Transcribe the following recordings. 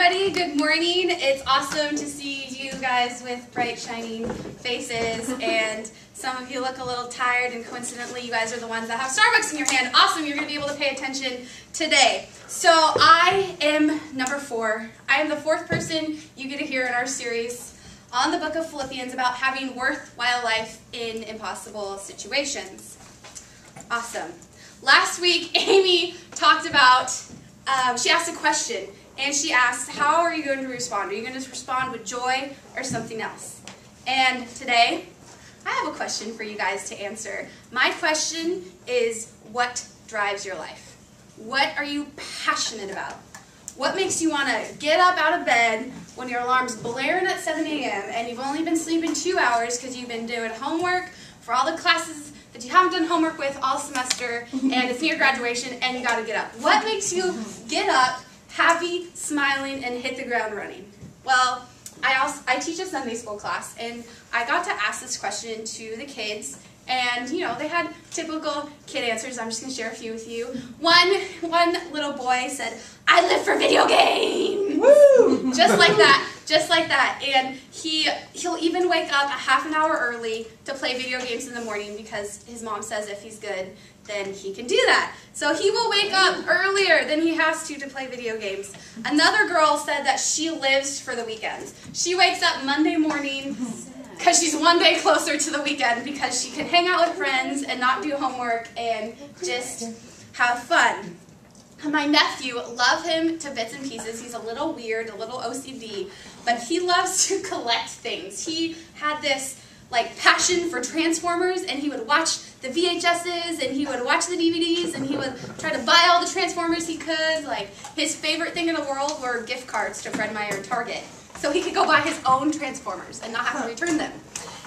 everybody. Good morning. It's awesome to see you guys with bright, shining faces, and some of you look a little tired, and coincidentally, you guys are the ones that have Starbucks in your hand. Awesome. You're going to be able to pay attention today. So I am number 4. I am the 4th person you get to hear in our series on the book of Philippians about having worthwhile life in impossible situations. Awesome. Last week, Amy talked about, she asked a question, and she asked, how are you going to respond? Are you going to respond with joy or something else? And today, I have a question for you guys to answer. My question is, what drives your life? What are you passionate about? What makes you want to get up out of bed when your alarm's blaring at 7 a.m. and you've only been sleeping 2 hours because you've been doing homework for all the classes that you haven't done homework with all semester, and it's near graduation, and you got to get up? What makes you get up, happy, smiling, and hit the ground running? Well, I teach a Sunday school class, and I got to ask this question to the kids, and you know, they had typical kid answers. I'm just going to share a few with you. One little boy said, "I live for video games." Woo! Just like that. Just like that. And he'll even wake up a half an hour early to play video games in the morning because his mom says if he's good, then he can do that. So he will wake up earlier than he has to play video games. Another girl said that she lives for the weekends. She wakes up Monday morning because she's one day closer to the weekend because she can hang out with friends and not do homework and just have fun. My nephew, love him to bits and pieces. He's a little weird, a little OCD, but he loves to collect things. He had this passion for Transformers, and he would watch the VHSs, and he would watch the DVDs, and he would try to buy all the Transformers he could. His favorite thing in the world were gift cards to Fred Meyer and Target, so he could go buy his own Transformers and not have to return them.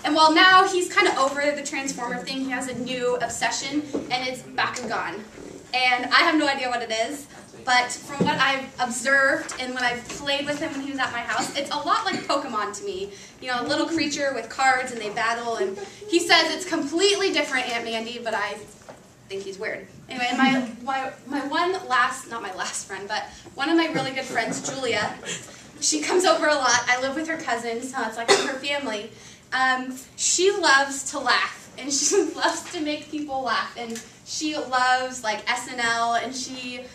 And while now he's kind of over the Transformer thing, he has a new obsession, and it's back and gone. And I have no idea what it is, but from what I've observed and when I've played with him when he was at my house, it's a lot like Pokemon to me. You know, a little creature with cards and they battle, and he says it's completely different, Aunt Mandy, but I think he's weird. Anyway, my not my last friend, but one of my really good friends, Julia, she comes over a lot. I live with her cousins, so it's like her family. She loves to laugh, and she loves to make people laugh, and she loves SNL, and she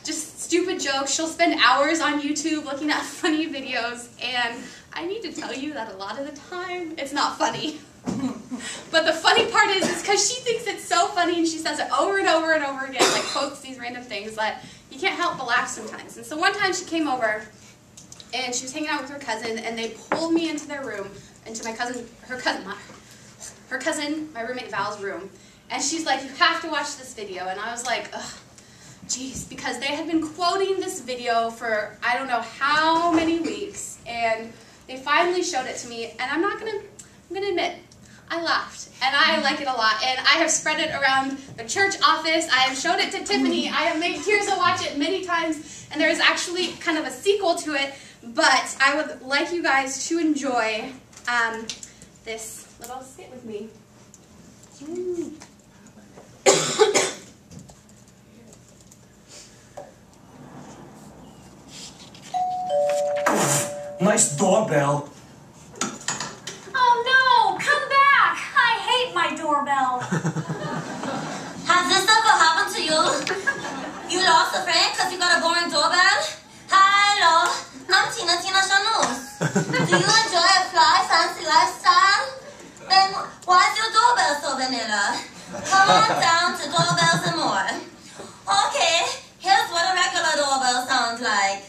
just stupid jokes. She'll spend hours on YouTube looking at funny videos, and I need to tell you that a lot of the time it's not funny. But the funny part is because she thinks it's so funny, and she says it over and over and over again, quotes these random things that you can't help but laugh sometimes. And so one time she came over, and she was hanging out with her cousin, and they pulled me into their room, into her cousin, my roommate Val's room. And she's like, "You have to watch this video." And I was like, ugh, geez, because they had been quoting this video for I don't know how many weeks, and they finally showed it to me, and I'm gonna admit, I laughed, and I like it a lot, and I have spread it around the church office. I have showed it to Tiffany. I have made Tirza watch it many times, and there is actually kind of a sequel to it, but I would like you guys to enjoy this little skit with me. Nice doorbell. Oh no! Come back! I hate my doorbell. Has this ever happened to you? You lost a friend because you got a boring doorbell? Hello, I'm Tina Chanus. Do you enjoy a fly, fancy lifestyle? Then why is your doorbell so vanilla? Come on down to Doorbells and More. Okay, here's what a regular doorbell sounds like.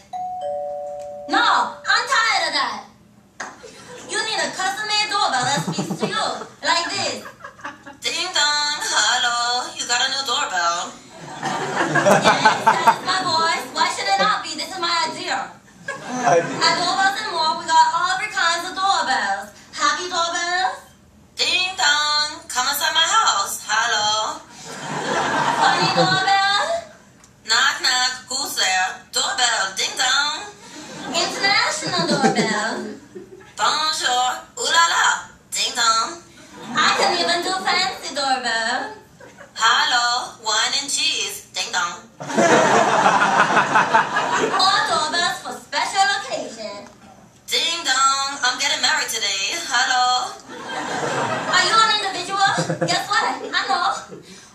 No, I'm tired of that. You need a custom-made doorbell that speaks to you, like this. Ding dong, hello, you got a new doorbell. Yes, that is my voice. Why should it not be? This is my idea. At Doorbells and More, we got all every kinds of doorbells. Happy doorbells. Ding dong, come inside my house. Hello. Funny doorbell. Knock knock, who's there? Doorbell, ding dong. International doorbell. Bonjour, ooh la la, ding dong. I can even do fancy doorbell. Hello, wine and cheese, ding dong. Or doorbells for Guess what? I know.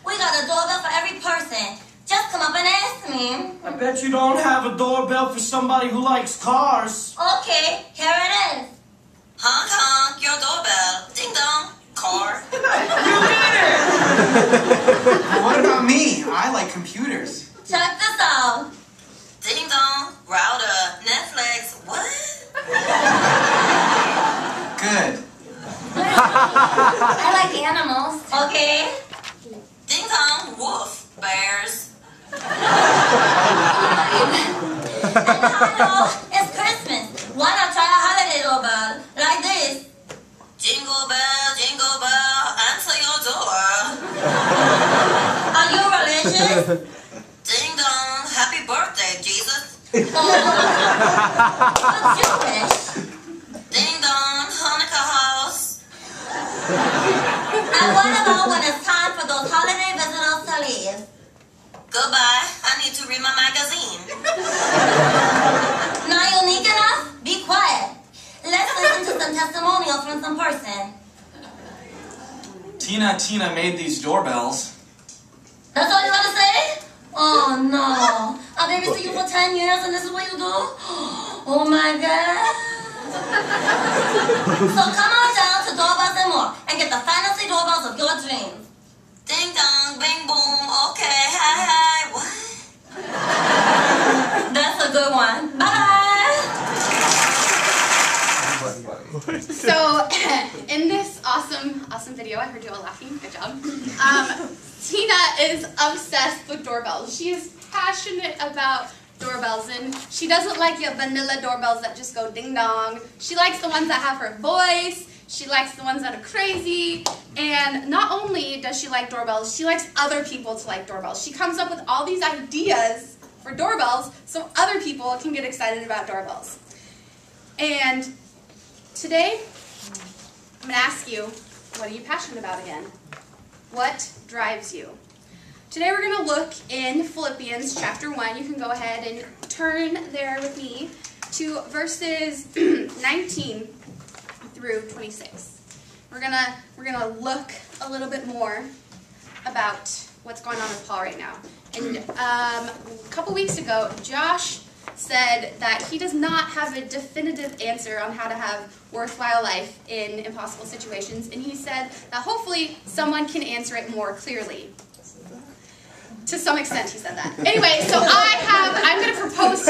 We got a doorbell for every person. Just come up and ask me. I bet you don't have a doorbell for somebody who likes cars. Okay, here it is. Honk honk, your doorbell. Ding dong, car. You did it! What about me? I like computers. Check this out. Ding dong, router, Netflix, what? Good. I like animals. Okay. Ding dong, woof, bears. And hello, it's Christmas. Why not try a holiday doorbell like this? Jingle bell, answer your door. Are you religious? Ding dong, happy birthday, Jesus. You're Jewish. Ding dong, Hanukkah house. And what about when it's time for those holiday visitors to leave? Goodbye, I need to read my magazine. Not unique enough? Be quiet. Let's listen to some testimonials from some person. Tina made these doorbells. That's all you want to say? Oh no. I babysat you for 10 years and this is what you do? Oh my God. So come on down to Doorbells and More and get the fantasy doorbells of your dreams. Ding dong, bing boom, okay, hi, what? That's a good one. Bye. So, in this awesome video, I heard you all laughing, good job. Tina is obsessed with doorbells. She is passionate about doorbells, and she doesn't like your vanilla doorbells that just go ding dong. She likes the ones that have her voice. She likes the ones that are crazy. And not only does she like doorbells, she likes other people to like doorbells. She comes up with all these ideas for doorbells so other people can get excited about doorbells. And today, I'm going to ask you, what are you passionate about again? What drives you? Today we're going to look in Philippians chapter 1. You can go ahead and turn there with me to verses 19 through 26. We're gonna look a little bit more about what's going on with Paul right now. And a couple weeks ago, Josh said that he does not have a definitive answer on how to have worthwhile life in impossible situations, and he said that hopefully someone can answer it more clearly. To some extent, he said that. Anyway, so I'm going to propose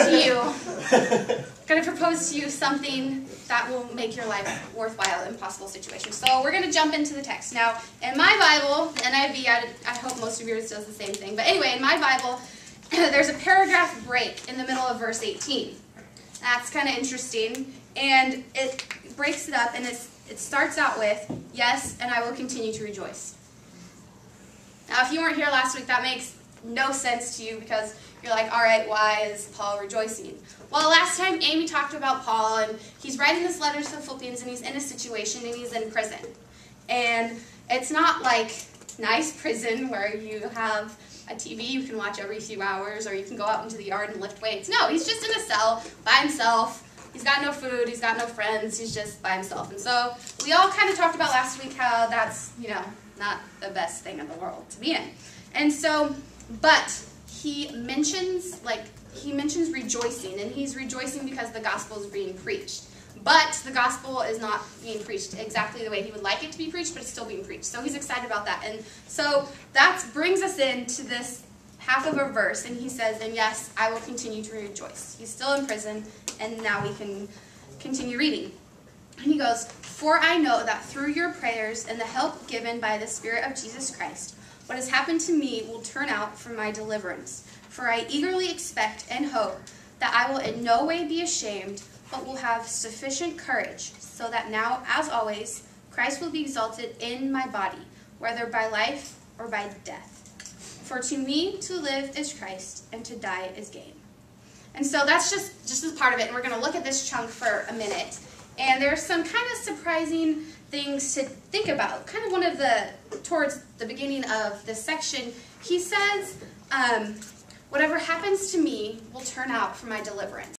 to you something that will make your life worthwhile in possible situations. So we're going to jump into the text. Now, in my Bible, NIV, I hope most of yours does the same thing. But anyway, in my Bible, there's a paragraph break in the middle of verse 18. That's kind of interesting. And it breaks it up, and it starts out with, yes, and I will continue to rejoice. Now, if you weren't here last week, that makes no sense to you because you're like, all right, why is Paul rejoicing? Well, last time Amy talked about Paul, and he's writing this letter to the Philippians, and he's in a situation, and he's in prison. And it's not like nice prison where you have a TV you can watch every few hours, or you can go out into the yard and lift weights. No, he's just in a cell by himself. He's got no food, he's got no friends, he's just by himself. And so we all kind of talked about last week how that's, not the best thing in the world to be in. And so, but he mentions rejoicing, and he's rejoicing because the gospel is being preached. But the gospel is not being preached exactly the way he would like it to be preached, but it's still being preached. So he's excited about that. And so that brings us into this half of a verse, and he says, and yes, I will continue to rejoice. He's still in prison, and now we can continue reading. And he goes, for I know that through your prayers and the help given by the Spirit of Jesus Christ, what has happened to me will turn out for my deliverance. For I eagerly expect and hope that I will in no way be ashamed, but will have sufficient courage, so that now, as always, Christ will be exalted in my body, whether by life or by death. For to me to live is Christ, and to die is gain. And so that's just as part of it, and we're going to look at this chunk for a minute. And there's some kind of surprising things to think about. Kind of towards the beginning of this section, he says, whatever happens to me will turn out for my deliverance.